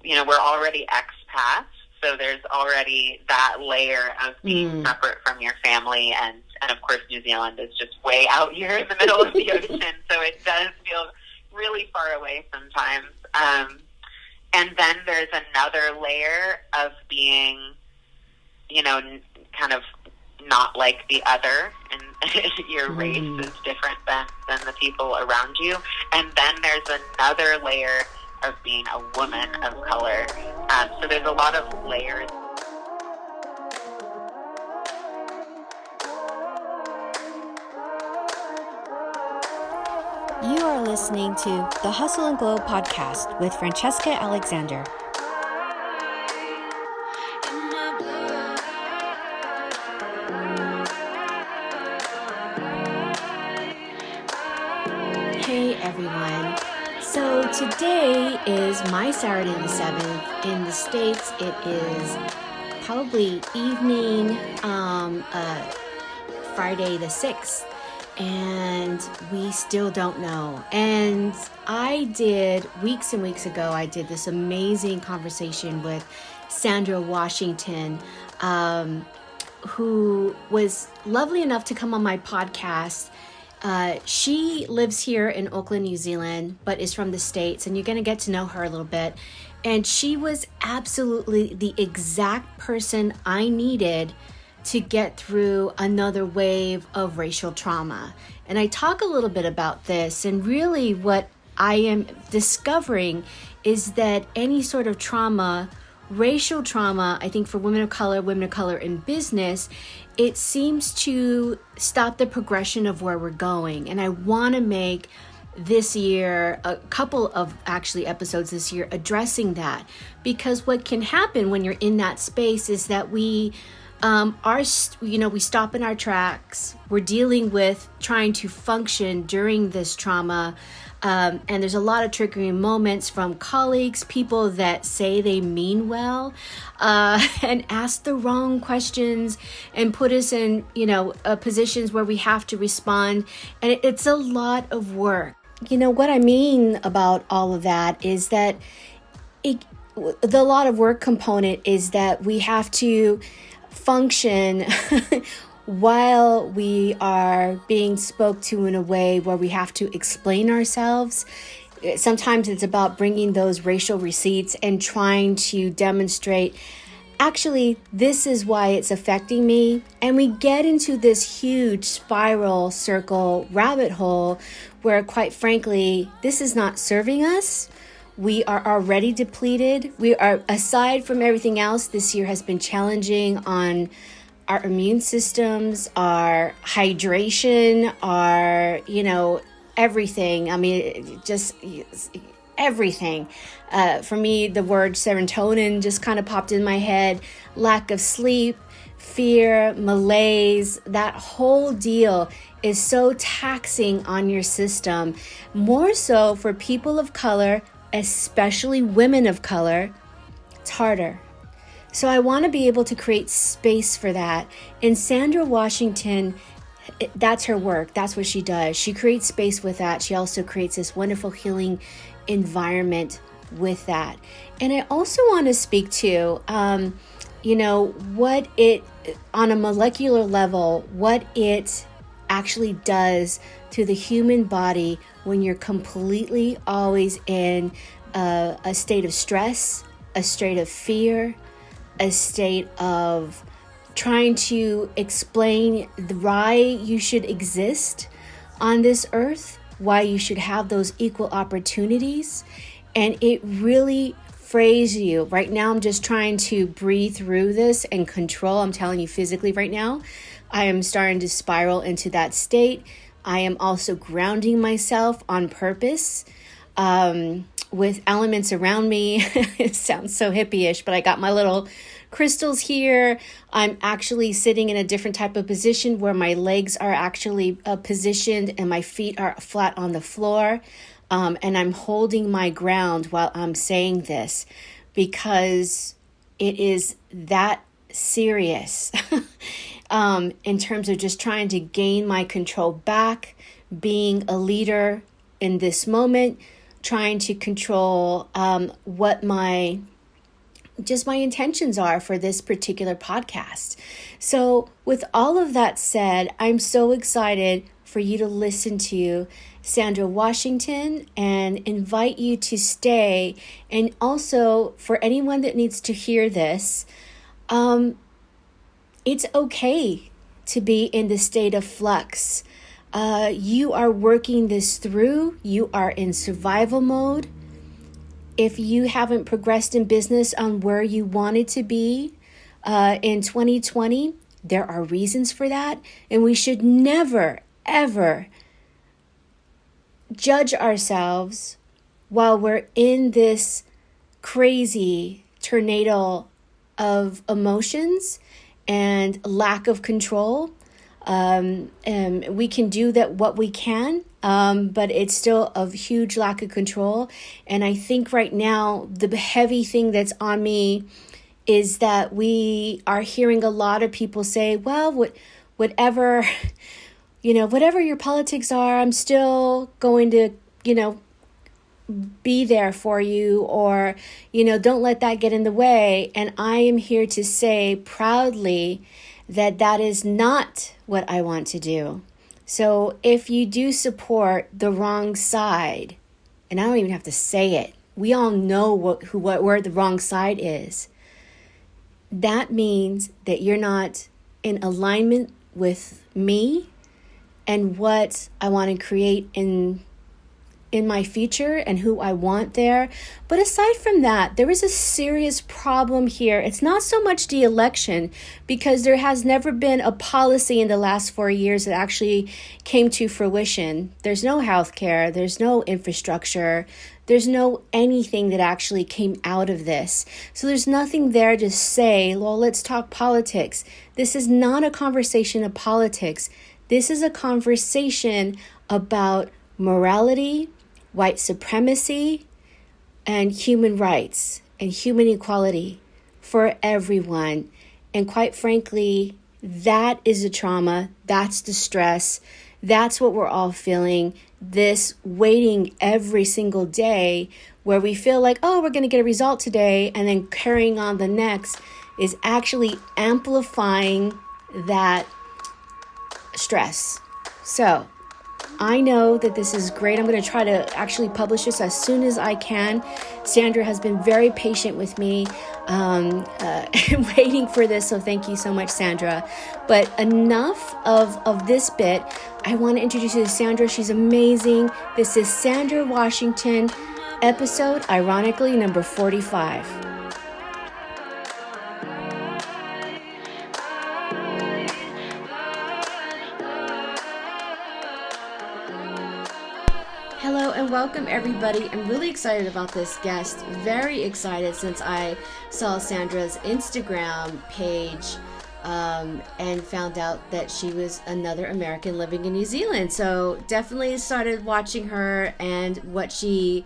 we're already expats, so there's already that layer of being separate from your family, and of course New Zealand is just way out here in the middle of the ocean, so it does feel really far away sometimes. And then there's another layer of being, kind of not like the other, and your race is different than the people around you. And then there's another layer of being a woman of color. So there's a lot of layers. You are listening to the Hustle and Glow podcast with Francesca Alexander. Hey everyone. So today is my Saturday the 7th. In the States, it is probably evening, Friday the 6th. And we still don't know. And weeks and weeks ago, I did this amazing conversation with Sandra Washington, who was lovely enough to come on my podcast. She lives here in Auckland, New Zealand, but is from the States, and you're going to get to know her a little bit. And she was absolutely the exact person I needed to get through another wave of racial trauma. And I talk a little bit about this, and really what I am discovering is that any sort of trauma, racial trauma, I think for women of color in business, it seems to stop the progression of where we're going. And I want to make this year a couple of actually episodes this year addressing that, because what can happen when you're in that space is that we stop in our tracks. We're dealing with trying to function during this trauma. And there's a lot of triggering moments from colleagues, people that say they mean well, and ask the wrong questions and put us in, positions where we have to respond. And it's a lot of work. What I mean about all of that is that the lot of work component is that we have to function while we are being spoke to in a way where we have to explain ourselves. Sometimes it's about bringing those racial receipts and trying to demonstrate, actually, this is why it's affecting me. And we get into this huge spiral circle rabbit hole where, quite frankly, this is not serving us. We are already depleted. We are, aside from everything else, this year has been challenging on our immune systems, our hydration, our, everything. I mean, just everything. For me, the word serotonin just kind of popped in my head. Lack of sleep, fear, malaise, that whole deal is so taxing on your system. More so for people of color, especially women of color, it's harder. So I want to be able to create space for that. And Sandra Washington, that's her work. That's what she does. She creates space with that. She also creates this wonderful healing environment with that. And I also want to speak to, what it, on a molecular level, what it actually does to the human body when you're completely always in a state of stress, a state of fear, a state of trying to explain why you should exist on this earth, why you should have those equal opportunities. And it really frays you. Right now, I'm just trying to breathe through this and control. I'm telling you, physically right now, I am starting to spiral into that state. I am also grounding myself on purpose with elements around me. It sounds so hippie-ish, but I got my little crystals here. I'm actually sitting in a different type of position where my legs are actually positioned and my feet are flat on the floor. And I'm holding my ground while I'm saying this because it is that serious in terms of just trying to gain my control back, being a leader in this moment, trying to control what my intentions are for this particular podcast. So with all of that said, I'm so excited for you to listen to Sandra Washington and invite you to stay. And also for anyone that needs to hear this, it's okay to be in the state of flux. You are working this through. You are in survival mode. If you haven't progressed in business on where you wanted to be in 2020, there are reasons for that. And we should never, ever judge ourselves while we're in this crazy tornado of emotions and lack of control. And we can do that what we can, but it's still a huge lack of control. And I think right now, the heavy thing that's on me is that we are hearing a lot of people say, well, whatever your politics are, I'm still going to, be there for you, or, don't let that get in the way. And I am here to say proudly that is not what I want to do. So if you do support the wrong side, and I don't even have to say it, we all know where the wrong side is. That means that you're not in alignment with me and what I want to create in my future and who I want there. But aside from that, there is a serious problem here. It's not so much the election, because there has never been a policy in the last 4 years that actually came to fruition. There's no healthcare, there's no infrastructure, there's no anything that actually came out of this. So there's nothing there to say, well, let's talk politics. This is not a conversation of politics. This is a conversation about morality, white supremacy, and human rights and human equality for everyone. And quite frankly, that is the trauma, that's the stress, that's what we're all feeling, this waiting every single day where we feel like, oh, we're going to get a result today, and then carrying on the next is actually amplifying that stress. So I know that this is great. I'm going to try to actually publish this as soon as I can. Sandra has been very patient with me, waiting for this. So thank you so much, Sandra. But enough of this bit. I want to introduce you to Sandra. She's amazing. This is Sandra Washington, episode, ironically, number 45. Hello and welcome, everybody. I'm really excited about this guest. Very excited since I saw Sandra's Instagram page and found out that she was another American living in New Zealand. So definitely started watching her, and what she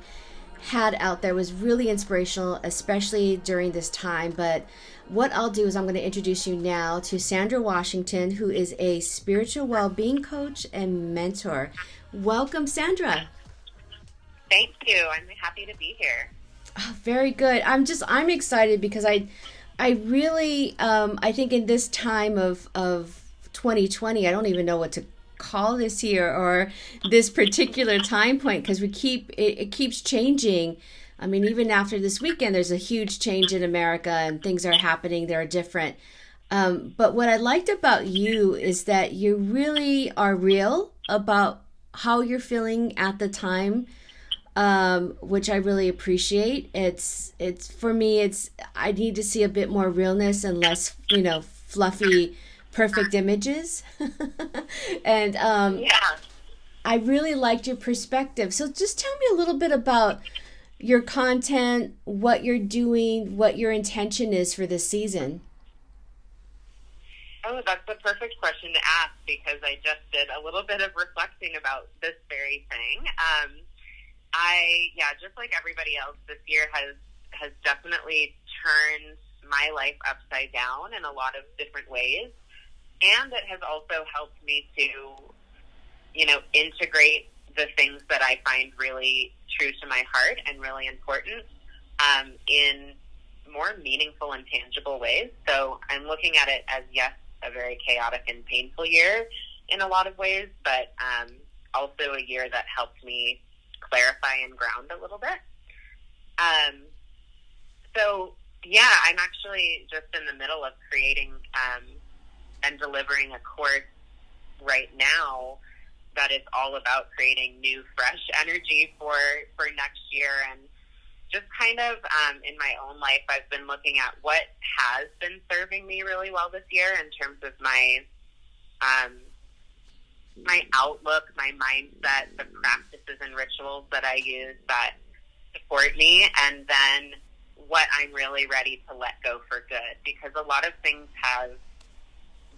had out there was really inspirational, especially during this time. But what I'll do is I'm going to introduce you now to Sandra Washington, who is a spiritual well-being coach and mentor. Welcome, Sandra. Thank you. I'm happy to be here. Oh, very good. I'm excited because I really, I think in this time of 2020, I don't even know what to call this year or this particular time point, because it keeps changing. I mean, even after this weekend, there's a huge change in America and things are happening. They're different. But what I liked about you is that you really are real about how you're feeling at the time. Which I really appreciate. It's for me, I need to see a bit more realness and less, fluffy, perfect images. And I really liked your perspective. So just tell me a little bit about your content, what you're doing, what your intention is for this season. Oh, that's the perfect question to ask, because I just did a little bit of reflecting about this very thing. Just like everybody else, this year has definitely turned my life upside down in a lot of different ways. And it has also helped me to, integrate the things that I find really true to my heart and really important in more meaningful and tangible ways. So I'm looking at it as, yes, a very chaotic and painful year in a lot of ways, but also a year that helped me clarify and ground a little bit. So, yeah, I'm actually just in the middle of creating and delivering a course right now that is all about creating new, fresh energy for next year. And just kind of in my own life, I've been looking at what has been serving me really well this year in terms of my outlook, my mindset, the practices and rituals that I use that support me, and then what I'm really ready to let go for good. Because a lot of things have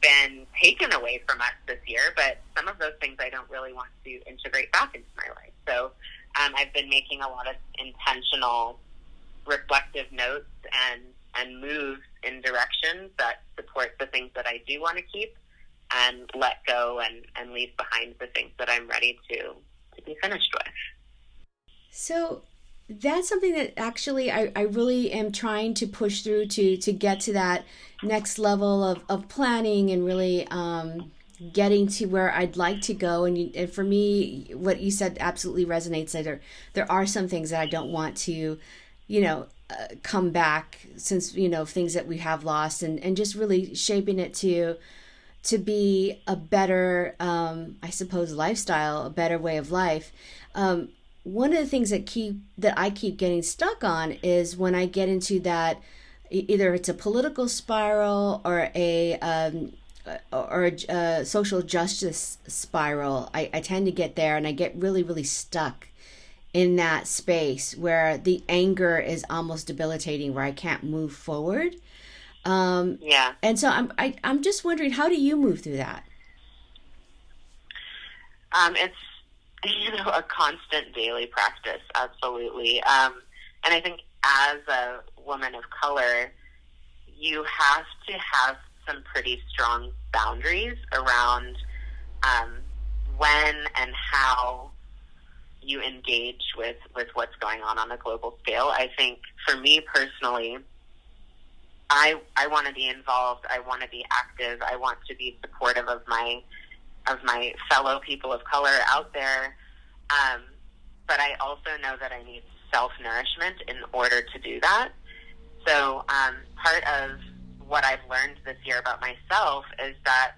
been taken away from us this year, but some of those things I don't really want to integrate back into my life. So I've been making a lot of intentional reflective notes and moves in directions that support the things that I do want to keep, and let go and leave behind the things that I'm ready to be finished with. So that's something that actually I really am trying to push through to get to that next level of planning and really getting to where I'd like to go. And for me, what you said absolutely resonates. That there are some things that I don't want to, come back, since, things that we have lost, and just really shaping it to be a better, I suppose, lifestyle, a better way of life. One of the things that I keep getting stuck on is when I get into that, either it's a political spiral or a social justice spiral. I tend to get there, and I get really, really stuck in that space where the anger is almost debilitating, where I can't move forward. Yeah. And so I'm just wondering, how do you move through that? It's a constant daily practice, absolutely. And I think as a woman of color, you have to have some pretty strong boundaries around when and how you engage with what's going on a global scale. I think for me personally, I want to be involved. I want to be active. I want to be supportive of my fellow people of color out there. But I also know that I need self-nourishment in order to do that. So part of what I've learned this year about myself is that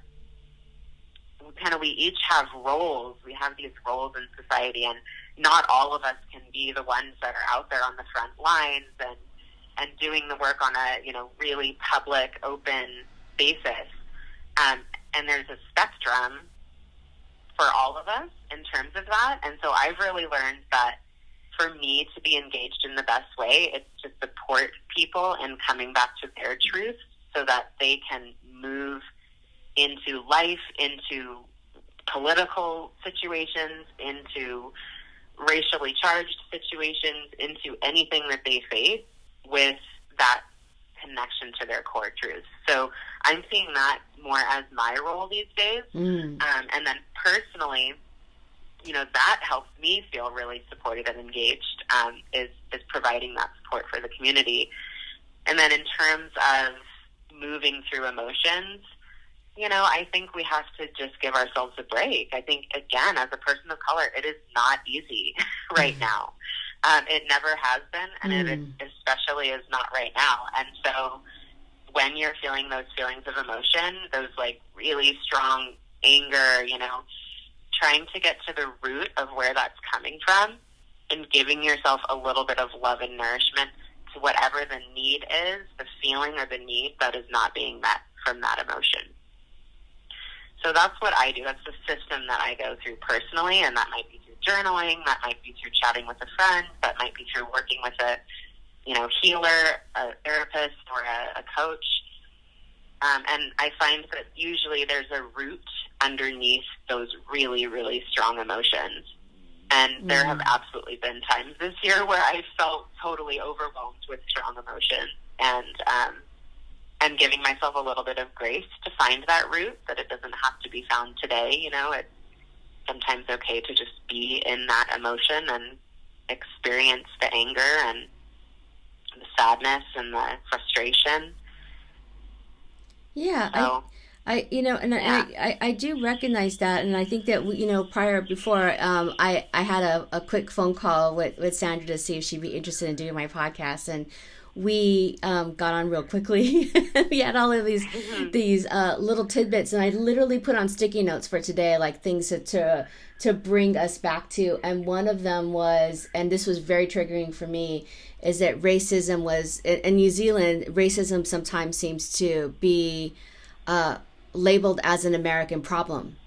we each have roles. We have these roles in society, and not all of us can be the ones that are out there on the front lines and doing the work on a really public, open basis. And there's a spectrum for all of us in terms of that. And so I've really learned that for me to be engaged in the best way, it's to support people in coming back to their truth so that they can move into life, into political situations, into racially charged situations, into anything that they face with that connection to their core truths. So I'm seeing that more as my role these days. And then personally, that helps me feel really supported and engaged, is providing that support for the community. And then in terms of moving through emotions, I think we have to just give ourselves a break. I think, again, as a person of color, it is not easy right now. It never has been, and it especially is not right now. And so when you're feeling those feelings of emotion, those really strong anger, trying to get to the root of where that's coming from and giving yourself a little bit of love and nourishment to whatever the need is, the feeling or the need that is not being met from that emotion. So that's what I do. That's the system that I go through personally, and that might be through journaling, that might be through chatting with a friend, that might be through working with a healer, a therapist, or a coach. And I find that usually there's a root underneath those really, really strong emotions. And there have absolutely been times this year where I felt totally overwhelmed with strong emotion, and giving myself a little bit of grace to find that root, that it doesn't have to be found today. It's sometimes okay to just be in that emotion experience the anger and the sadness and the frustration. Yeah, So, I do recognize that, and I think that before I had a quick phone call with Sandra to see if she'd be interested in doing my podcast, and we got on real quickly. We had all of these little tidbits, and I literally put on sticky notes for today, like things to bring us back to. And one of them was, and this was very triggering for me, is that racism was in New Zealand. Racism sometimes seems to be labeled as an American problem.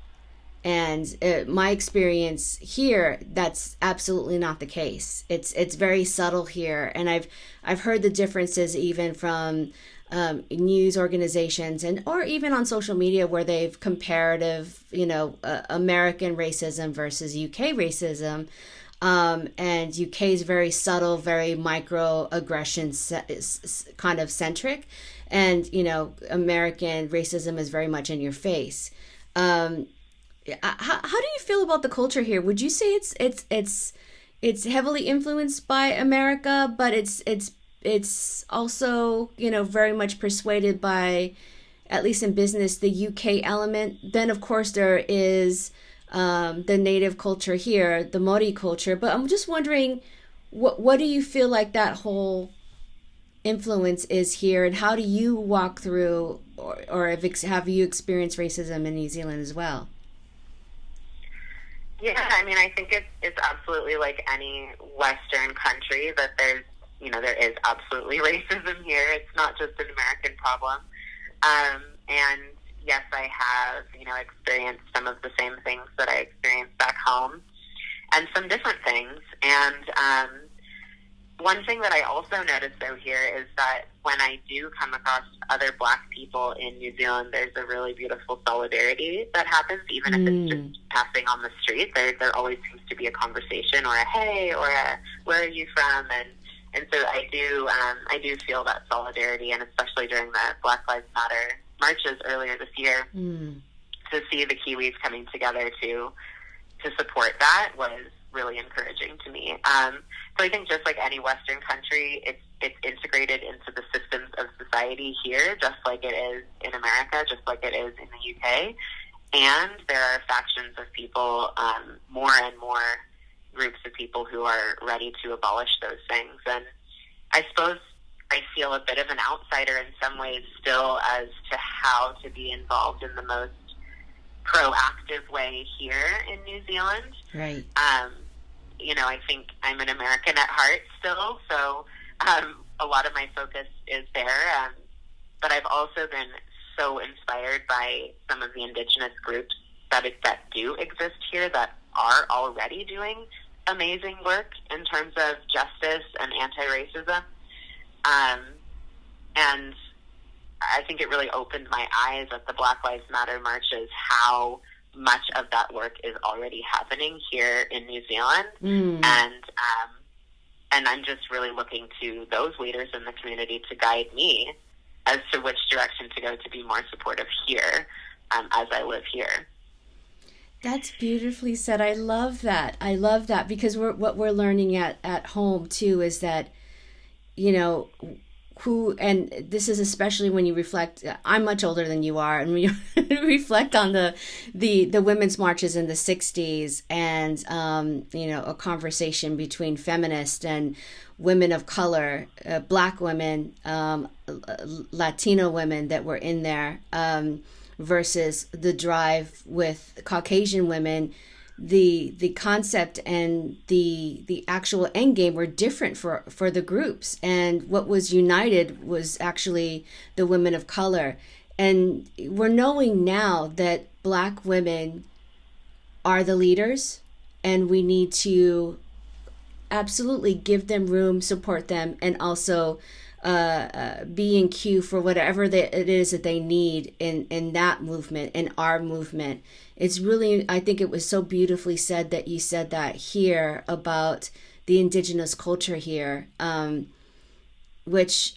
And my experience here, that's absolutely not the case. It's very subtle here, and I've heard the differences even from news organizations or even on social media where they've comparative, American racism versus UK racism, and UK is very subtle, very microaggression kind of centric, and American racism is very much in your face. How do you feel about the culture here? Would you say it's heavily influenced by America, but it's also very much persuaded by, at least in business, the UK element? Then of course there is the native culture here, the Māori culture. But I'm just wondering, what do you feel like that whole influence is here, and how do you walk through, or have you experienced racism in New Zealand as well? Yeah, I mean, I think it's absolutely like any Western country that there is absolutely racism here. It's not just an American problem. And yes, I have, experienced some of the same things that I experienced back home, and some different things. And one thing that I also noticed, though, here is that when I do come across other Black people in New Zealand, there's a really beautiful solidarity that happens, even if it's just passing on the street. There always seems to be a conversation, or a hey, or a where are you from, and so I do feel that solidarity, and especially during the Black Lives Matter marches earlier this year, to see the Kiwis coming together to support that was really encouraging to me. So I think just like any Western country, it's integrated into the systems of society here, just like it is in America, just like it is in the UK. And there are factions of people, more and more groups of people who are ready to abolish those things. And I suppose I feel a bit of an outsider in some ways still as to how to be involved in the most proactive way here in New Zealand. Right. I think I'm an American at heart still, so a lot of my focus is there. But I've also been so inspired by some of the Indigenous groups that do exist here that are already doing amazing work in terms of justice and anti-racism. And I think it really opened my eyes at the Black Lives Matter marches how much of that work is already happening here in New Zealand. And I'm just really looking to those leaders in the community to guide me as to which direction to go to be more supportive here, as I live here. That's beautifully said. I love that. Because what we're learning at home too is that, and this is especially when you reflect, I'm much older than you are, and when you reflect on the women's marches in the 60s and, a conversation between feminists and women of color, Black women, Latino women that were in there, versus the drive with Caucasian women, the concept and the actual end game were different for the groups, and what was united was actually the women of color. And we're knowing now that Black women are the leaders, and we need to absolutely give them room, support them, and also be in queue for whatever it is that they need in that movement, in our movement. It's really, I think it was so beautifully said that you said that here about the Indigenous culture here, which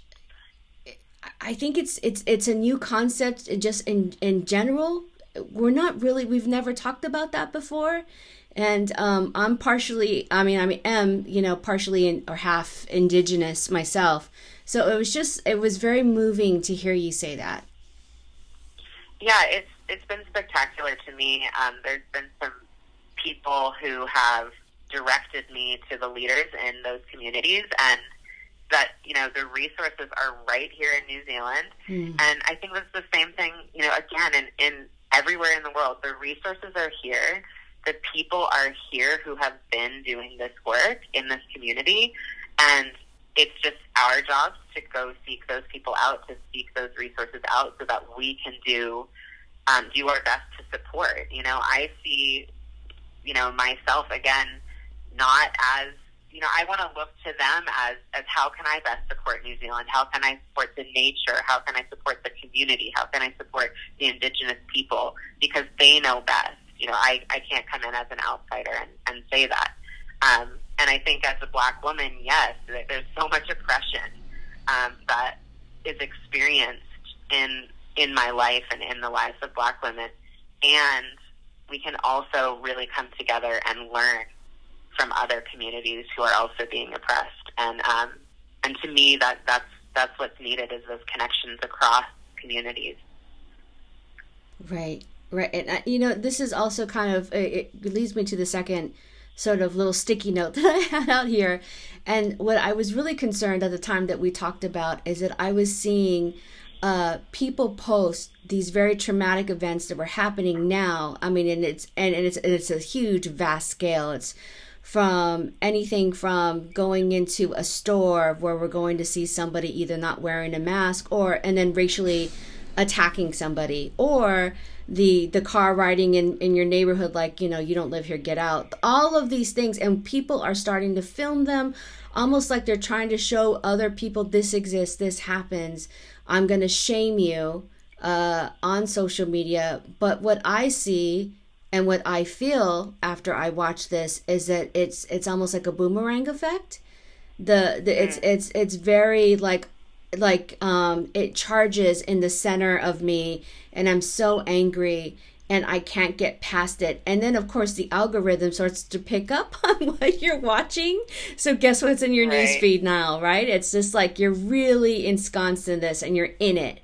I think it's a new concept just in general. We've never talked about that before. And I'm partially, I am, partially or half indigenous myself. So it was very moving to hear you say that. Yeah, it's been spectacular to me. There's been some people who have directed me to the leaders in those communities, and that, the resources are right here in New Zealand. And I think that's the same thing, again, in everywhere in the world. The resources are here. The people are here who have been doing this work in this community. And it's just our job to go seek those people out, to seek those resources out so that we can do our best to support. I see, myself, again, not as, I want to look to them as how can I best support New Zealand? How can I support the nature? How can I support the community? How can I support the Indigenous people? Because they know best. I can't come in as an outsider and say that. And I think as a Black woman, yes, there's so much oppression that is experienced in my life and in the lives of Black women. And we can also really come together and learn from other communities who are also being oppressed. And to me, that's what's needed, is those connections across communities. Right. And, this is also kind of, it leads me to the second sort of little sticky note that I had out here. And what I was really concerned at the time that we talked about is that I was seeing people post these very traumatic events that were happening now. I mean, and it's a huge, vast scale. It's from anything from going into a store where we're going to see somebody either not wearing a mask and then racially attacking somebody, or the car riding in your neighborhood like, you don't live here, get out. All of these things, and people are starting to film them almost like they're trying to show other people, this exists, this happens, I'm going to shame you on social media. But what I see and what I feel after I watch this is that it's almost like a boomerang effect. It's very like it charges in the center of me, and I'm so angry and I can't get past it. And then of course the algorithm starts to pick up on what you're watching. So guess what's in your news feed now, right? It's just like you're really ensconced in this and you're in it.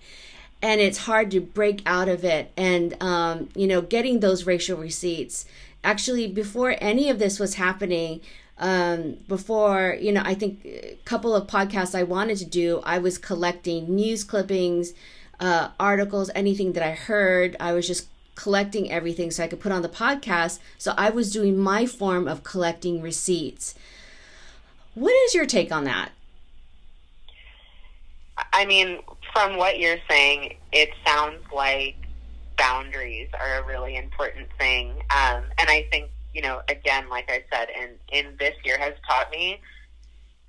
And it's hard to break out of it. And, getting those racial receipts. Actually, before any of this was happening, I think a couple of podcasts I wanted to do, I was collecting news clippings, articles, anything that I heard. I was just collecting everything so I could put on the podcast. So I was doing my form of collecting receipts. What is your take on that? I mean, from what you're saying, it sounds like boundaries are a really important thing. And I think, again, like I said, in this year has taught me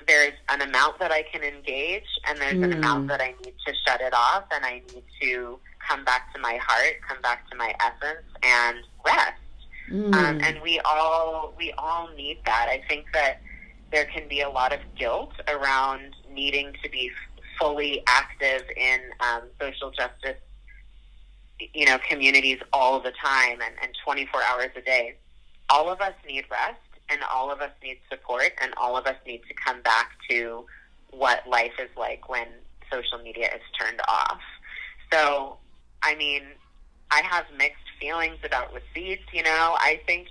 there's an amount that I can engage, and there's an amount that I need to shut it off, and I need to come back to my heart, come back to my essence, and rest. And we all need that. I think that there can be a lot of guilt around needing to be fully active in social justice, communities all the time and 24 hours a day. All of us need rest, and all of us need support, and all of us need to come back to what life is like when social media is turned off. So, I mean, I have mixed feelings about receipts. I think,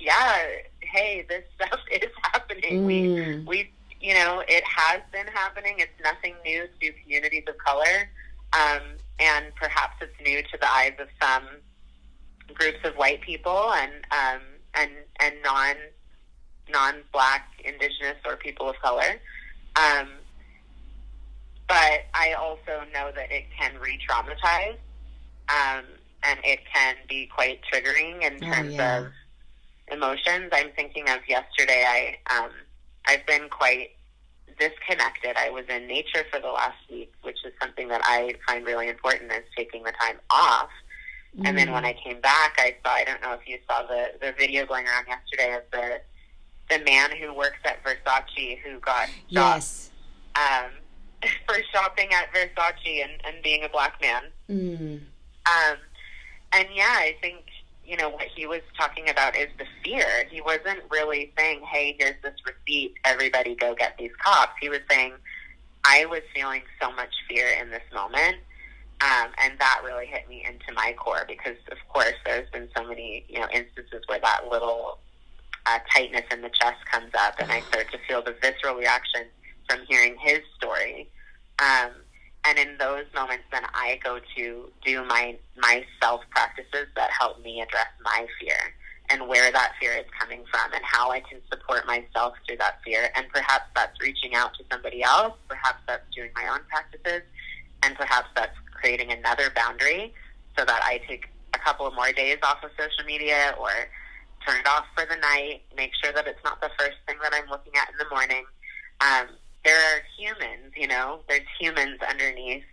hey, this stuff is happening. We it has been happening. It's nothing new to communities of color, and perhaps it's new to the eyes of some groups of white people and non-Black, Indigenous, or people of color. But I also know that it can re-traumatize, and it can be quite triggering in terms of emotions. I'm thinking of yesterday. I've been quite disconnected. I was in nature for the last week, which is something that I find really important, is taking the time off. And then when I came back, I don't know if you saw the video going around yesterday of the man who works at Versace who got stopped for shopping at Versace and being a Black man. And I think, what he was talking about is the fear. He wasn't really saying, hey, here's this receipt, everybody go get these cops. He was saying, I was feeling so much fear in this moment, and that really hit me into my core because, of course, there's been so many, instances where that little tightness in the chest comes up, and I start to feel the visceral reaction from hearing his story. And in those moments, then I go to do my self practices that help me address my fear and where that fear is coming from and how I can support myself through that fear. And perhaps that's reaching out to somebody else. Perhaps that's doing my own practices. And perhaps that's creating another boundary so that I take a couple of more days off of social media or turn it off for the night, make sure that it's not the first thing that I'm looking at in the morning. There are humans, there's humans underneath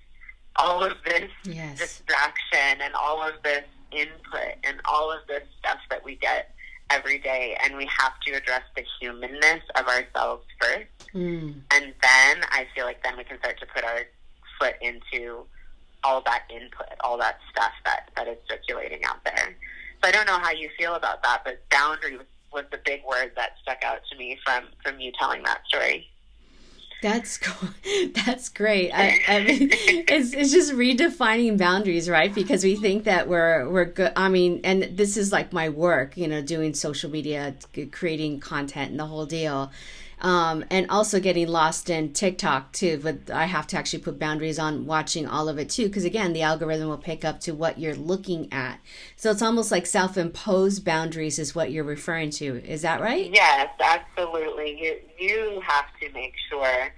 all of this distraction and all of this input and all of this stuff that we get every day. And we have to address the humanness of ourselves first. And then I feel like then we can start to put our foot into all that input, all that stuff that is circulating out there. So I don't know how you feel about that, but boundary was the big word that stuck out to me from you telling that story. That's cool. That's great. I mean, it's just redefining boundaries, right? Because we think that we're good. I mean, and this is like my work, doing social media, creating content and the whole deal. And also getting lost in TikTok too, but I have to actually put boundaries on watching all of it too, because again, the algorithm will pick up to what you're looking at. So it's almost like self-imposed boundaries is what you're referring to. Is that right? Yes, absolutely. You have to make sure,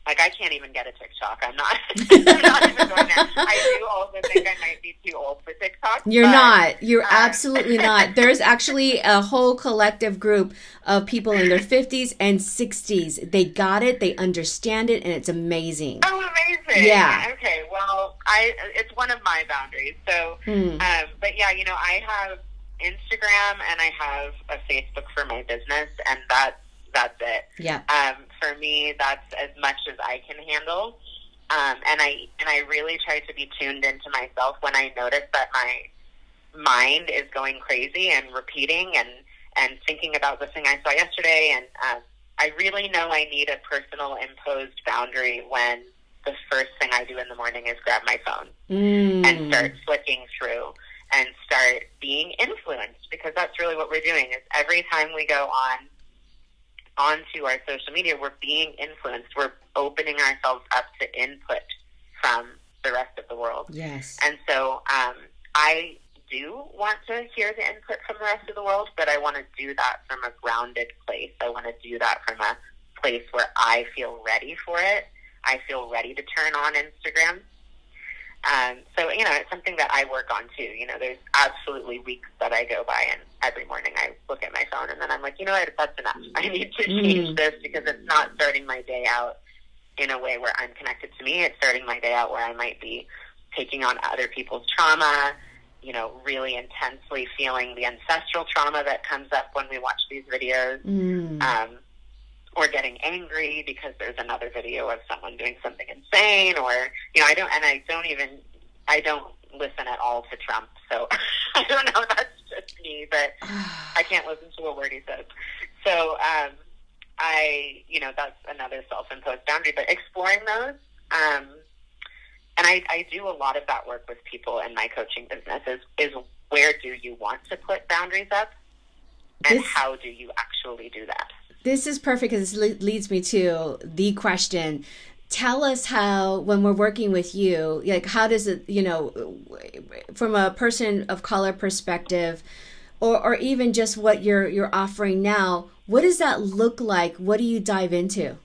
like I can't even get a TikTok. I'm not even going there. I do also think I might be too old for TikTok. You're not. You're absolutely not. There's actually a whole collective group of people in their 50s and 60s. They got it. They understand it. And it's amazing. Oh, amazing. Yeah. Okay. Well, it's one of my boundaries. So, but yeah, I have Instagram and I have a Facebook for my business, and that's it. Yeah. For me, that's as much as I can handle. And I really try to be tuned into myself when I notice that my mind is going crazy and repeating and thinking about the thing I saw yesterday. And I really know I need a personal imposed boundary when the first thing I do in the morning is grab my phone and start flicking through and start being influenced, because that's really what we're doing. Is every time we go onto our social media, we're being influenced. We're opening ourselves up to input from the rest of the world. Yes. And so I do want to hear the input from the rest of the world, but I want to do that from a grounded place. I want to do that from a place where I feel ready for it. I feel ready to turn on Instagram. So, it's something that I work on too. There's absolutely weeks that I go by and every morning I look at my phone and then I'm like, what, that's enough. I need to change this because it's not starting my day out in a way where I'm connected to me. It's starting my day out where I might be taking on other people's trauma, really intensely feeling the ancestral trauma that comes up when we watch these videos, or getting angry because there's another video of someone doing something insane, or, I don't listen at all to Trump, so I don't know, that's just me, but I can't listen to a word he says. So, that's another self-imposed boundary, but exploring those, and I do a lot of that work with people in my coaching business is where do you want to put boundaries up, and how do you actually do that? This is perfect because this leads me to the question. Tell us how, when we're working with you, like how does it, from a person of color perspective, or even just what you're offering now, what does that look like? What do you dive into?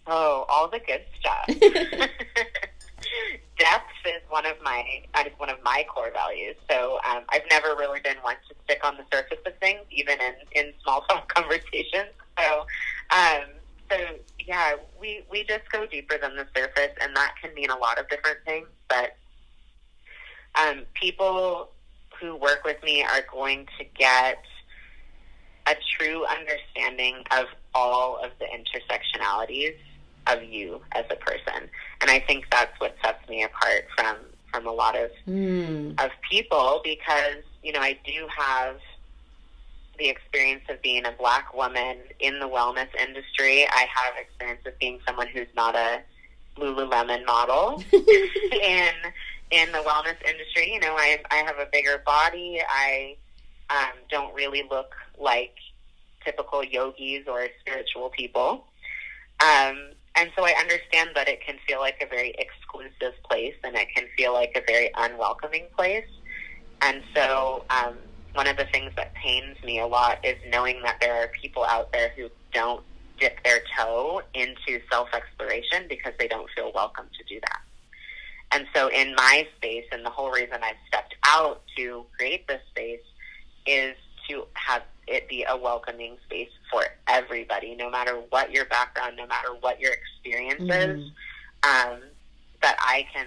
Oh, all the good stuff. Depth is one of my core values. So I've never really been one to stick on the surface of things, even in small talk conversations. So yeah, we just go deeper than the surface, and that can mean a lot of different things. But people who work with me are going to get a true understanding of all of the intersectionalities of you as a person. And I think that's what sets me apart from from a lot of people, because, you know, I do have the experience of being a Black woman in the wellness industry. I have experience of being someone who's not a Lululemon model in the wellness industry. You know, I have a bigger body. I don't really look like typical yogis or spiritual people. And so I understand that it can feel like a very exclusive place, and it can feel like a very unwelcoming place. And so one of the things that pains me a lot is knowing that there are people out there who don't dip their toe into self-exploration because they don't feel welcome to do that. And so in my space, and the whole reason I've stepped out to create this space, is to have it be a welcoming space for everybody, no matter what your background, no matter what your experience is, that I can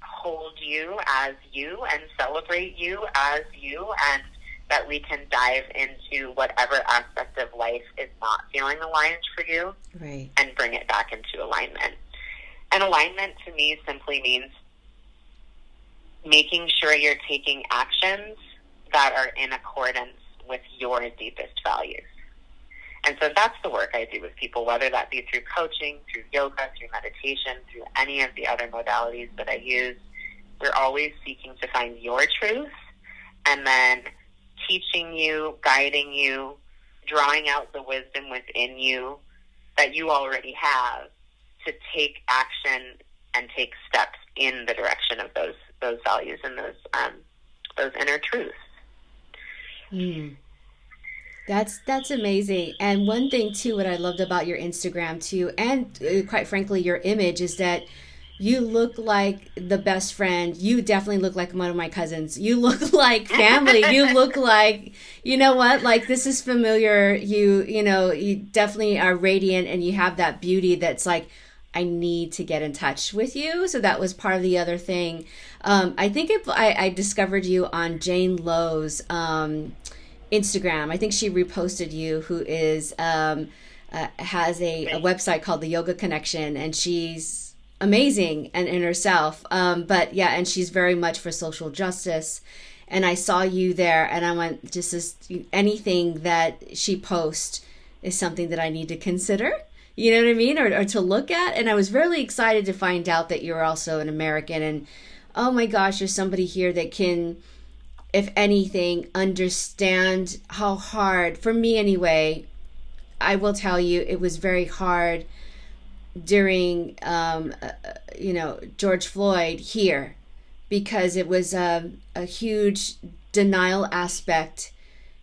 hold you as you and celebrate you as you, and that we can dive into whatever aspect of life is not feeling aligned for you, right, and bring it back into alignment. And alignment to me simply means making sure you're taking actions that are in accordance with your deepest values. And so that's the work I do with people, whether that be through coaching, through yoga, through meditation, through any of the other modalities that I use. We're always seeking to find your truth, and then teaching you, guiding you, drawing out the wisdom within you that you already have, to take action and take steps in the direction of those values and those inner truths. That's amazing. And one thing too, what I loved about your Instagram too, and quite frankly your image, is that you look like the best friend. You definitely look like one of my cousins. You look like family. You look like, you know what, like this is familiar. You know, you definitely are radiant, and you have that beauty that's like, I need to get in touch with you. So that was part of the other thing. I think I discovered you on Jane Lowe's Instagram. I think she reposted you, who is has a website called The Yoga Connection, and she's amazing and in herself. But yeah, and she's very much for social justice. And I saw you there, and I went, just as anything that she posts is something that I need to consider. You know what I mean? Or to look at. And I was really excited to find out that you're also an American. And oh my gosh, there's somebody here that can, if anything, understand how hard, for me anyway, I will tell you, it was very hard during, George Floyd here, because it was a huge denial aspect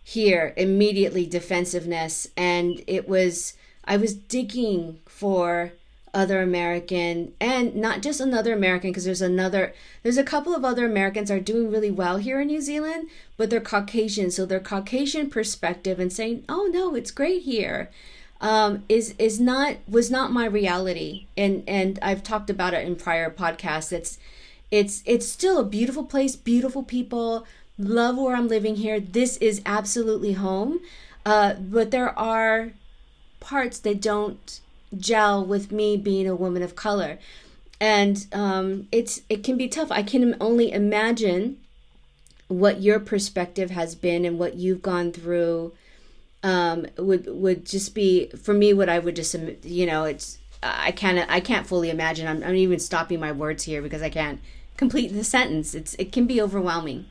here, immediately defensiveness. And I was digging for other American, and not just another American, because there's a couple of other Americans are doing really well here in New Zealand, but they're Caucasian. So their Caucasian perspective and saying, oh no, it's great here, was not my reality. And I've talked about it in prior podcasts. It's still a beautiful place, beautiful people, love where I'm living here. This is absolutely home. But there are parts that don't gel with me being a woman of color, and it can be tough. I can only imagine what your perspective has been and what you've gone through. Would just be, for me, what I would just, it's I can't fully imagine. I'm even stopping my words here because I can't complete the sentence. It can be overwhelming.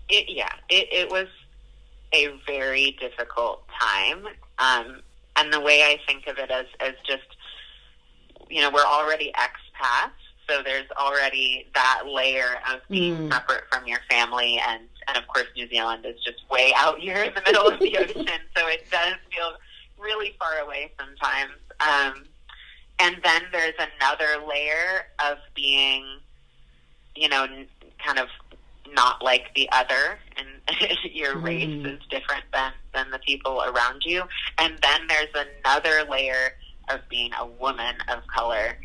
It was a very difficult time. And the way I think of it as just, we're already expats, so there's already that layer of being separate from your family, and of course New Zealand is just way out here in the middle of the ocean, so it does feel really far away sometimes. And then there's another layer of being, kind of not like the other, and your race is different than the people around you. And then there's another layer of being a woman of color.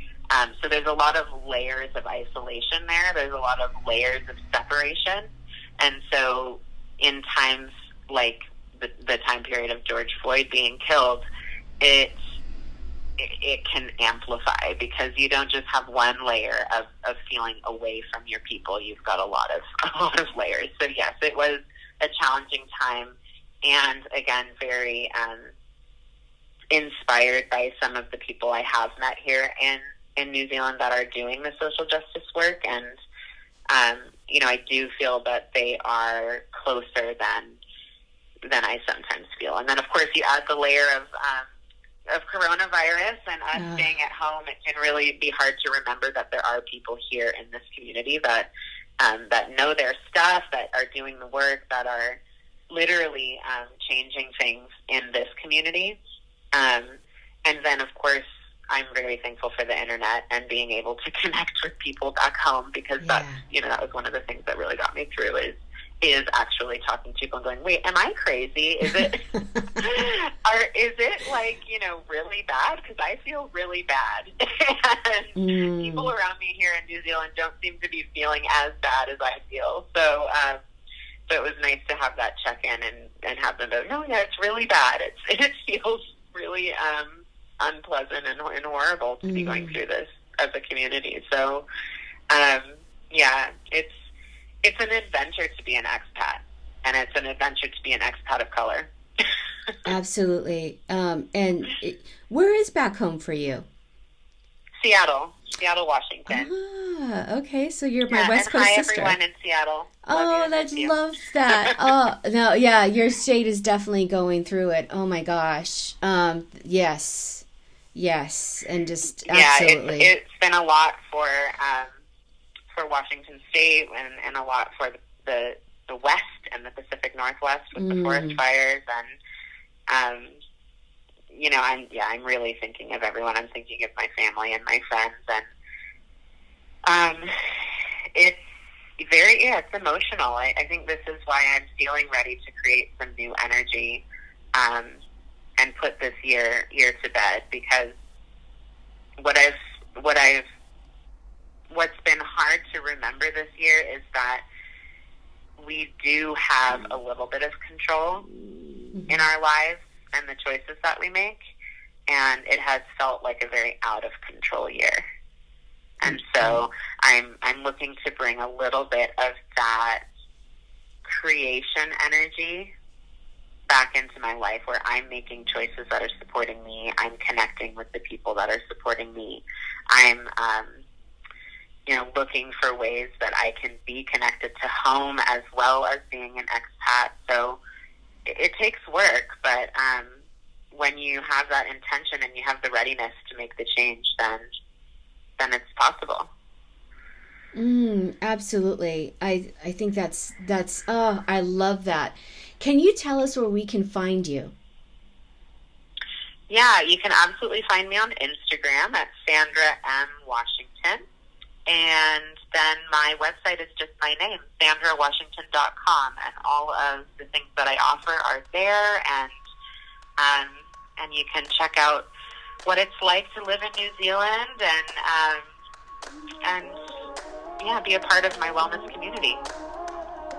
So there's a lot of layers of isolation there. There's a lot of layers of separation. And so in times like the time period of George Floyd being killed, it it can amplify, because you don't just have one layer of feeling away from your people. You've got a lot of layers. So yes, it was a challenging time, and again, very inspired by some of the people I have met here in New Zealand that are doing the social justice work. And, I do feel that they are closer than I sometimes feel. And then, of course, you add the layer of coronavirus and us staying at home. It can really be hard to remember that there are people here in this community that know their stuff, that are doing the work, that are literally changing things in this community. And then, of course, I'm very thankful for the internet and being able to connect with people back home, because that was one of the things that really got me through is actually talking to people and going, wait, am I crazy? Is it, is it like, really bad? Because I feel really bad. And people around me here in New Zealand don't seem to be feeling as bad as I feel. So it was nice to have that check-in and have them go, no, yeah, it's really bad. It feels really unpleasant and horrible to be going through this as a community. So, it's an adventure to be an expat, and it's an adventure to be an expat of color. Absolutely. Where is back home for you? Seattle, Washington. Ah, okay. So you're my West Coast sister. Hi, everyone in Seattle. Oh, I love that. Oh, no, yeah, your state is definitely going through it. Oh my gosh. Yes, and just absolutely. It's been a lot for Washington State and a lot for the West and the Pacific Northwest with the forest fires, and I'm really thinking of everyone. I'm thinking of my family and my friends, and it's it's emotional. I think this is why I'm feeling ready to create some new energy and put this year to bed, because what's been hard to remember this year is that we do have a little bit of control in our lives and the choices that we make, and it has felt like a very out of control year. And so I'm looking to bring a little bit of that creation energy back into my life, where I'm making choices that are supporting me. I'm connecting with the people that are supporting me. I'm looking for ways that I can be connected to home as well as being an expat. So it takes work, but when you have that intention and you have the readiness to make the change, then it's possible. Absolutely. I think that's I love that. Can you tell us where we can find you? Yeah, you can absolutely find me on Instagram at Sandra M. Washington. And then my website is just my name, SandraWashington.com, and all of the things that I offer are there, and you can check out what it's like to live in New Zealand and be a part of my wellness community.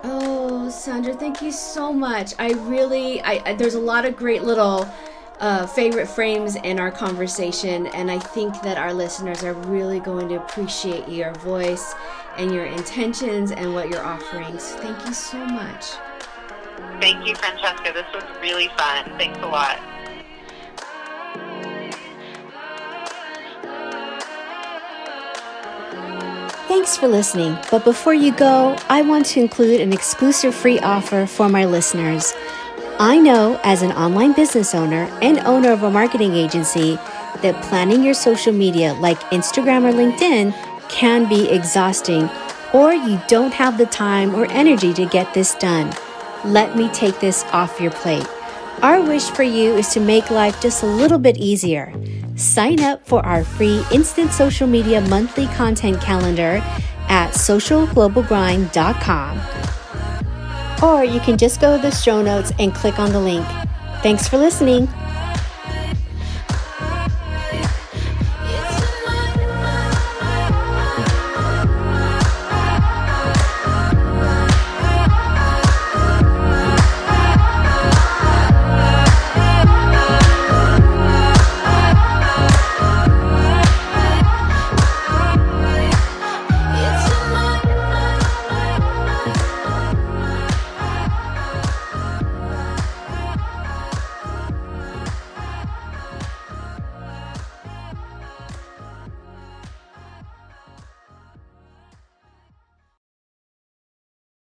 Oh, Sandra, thank you so much. There's a lot of great little favorite frames in our conversation, and I think that our listeners are really going to appreciate your voice and your intentions and what you're offering. So thank you so much. Thank you, Francesca. This was really fun. Thanks a lot. Thanks for listening, but before you go, I want to include an exclusive free offer for my listeners. I know, as an online business owner and owner of a marketing agency, that planning your social media like Instagram or LinkedIn can be exhausting, or you don't have the time or energy to get this done. Let me take this off your plate. Our wish for you is to make life just a little bit easier. Sign up for our free instant social media monthly content calendar at socialglobalgrind.com. Or you can just go to the show notes and click on the link. Thanks for listening.